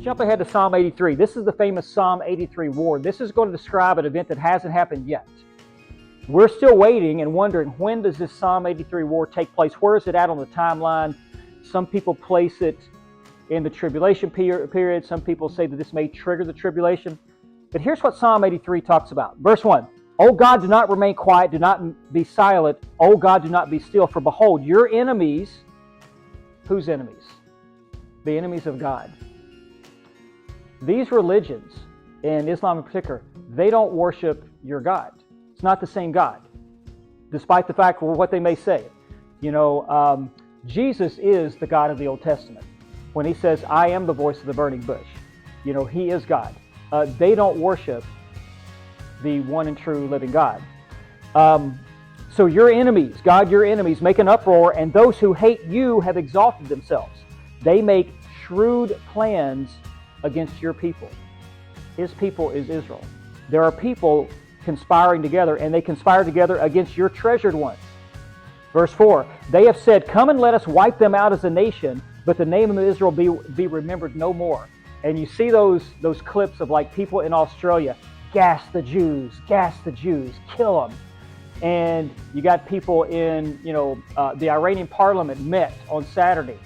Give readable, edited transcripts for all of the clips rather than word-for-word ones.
jump ahead to Psalm 83. This is the famous Psalm 83 war. This is going to describe an event that hasn't happened yet. We're still waiting and wondering, when does this Psalm 83 war take place? Where is it at on the timeline? Some people place it in the tribulation period. Some people say that this may trigger the tribulation. But here's what Psalm 83 talks about. Verse 1, O God, do not remain quiet, do not be silent. O God, do not be still, for behold, your enemies. Whose enemies? The enemies of God. These religions, and Islam in particular, they don't worship your God. It's not the same God, despite the fact of what they may say. Jesus is the God of the Old Testament. When he says, I am the voice of the burning bush, he is God. They don't worship the one and true living God. So your enemies, God, your enemies, make an uproar, and those who hate you have exalted themselves. They make shrewd plans against your people. His people is Israel. There are people conspiring together, and they conspire together against your treasured ones. Verse 4, they have said, come and let us wipe them out as a nation, but the name of Israel be remembered no more. And you see those clips of like people in Australia, gas the Jews, kill them. And you got people in, the Iranian parliament met on Saturday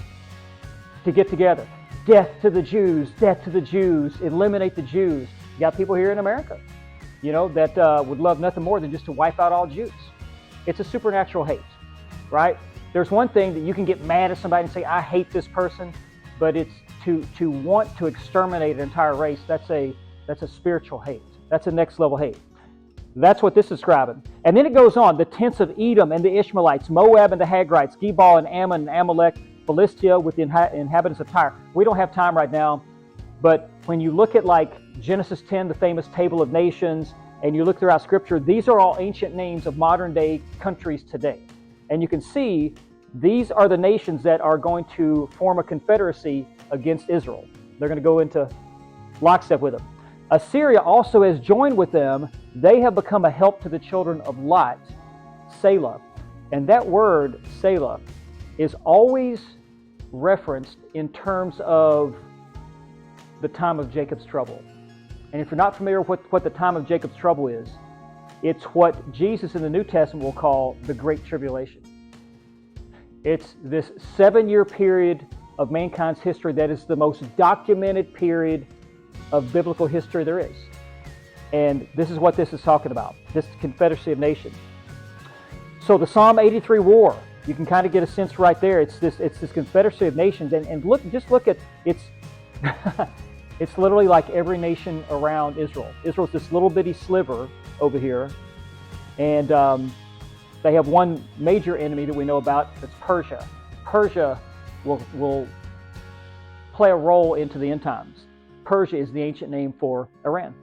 to get together. Death to the Jews, eliminate the Jews. You got people here in America, that would love nothing more than just to wipe out all Jews. It's a supernatural hate, right? There's one thing that you can get mad at somebody and say, I hate this person, but it's to want to exterminate an entire race. That's a spiritual hate. That's a next level hate. That's what this is describing. And then it goes on, the tents of Edom and the Ishmaelites, Moab and the Hagrites, Gebal and Ammon and Amalek, Philistia with the inhabitants of Tyre. We don't have time right now, but when you look at like Genesis 10, the famous table of nations, and you look throughout Scripture, these are all ancient names of modern day countries today. And you can see these are the nations that are going to form a confederacy against Israel. They're going to go into lockstep with them. Assyria also has joined with them. They have become a help to the children of Lot, Selah. And that word, Selah, is always referenced in terms of the time of Jacob's trouble. And if you're not familiar with what the time of Jacob's trouble is, it's what Jesus in the New Testament will call the Great Tribulation. It's this 7-year period of mankind's history that is the most documented period of biblical history there is. And this is what this is talking about, this Confederacy of Nations. So the Psalm 83 war, you can kind of get a sense right there. It's this Confederacy of Nations, and look at it's it's literally like every nation around Israel. Israel's this little bitty sliver over here, and they have one major enemy that we know about. That's Persia. Persia will play a role into the end times. Persia is the ancient name for Iran.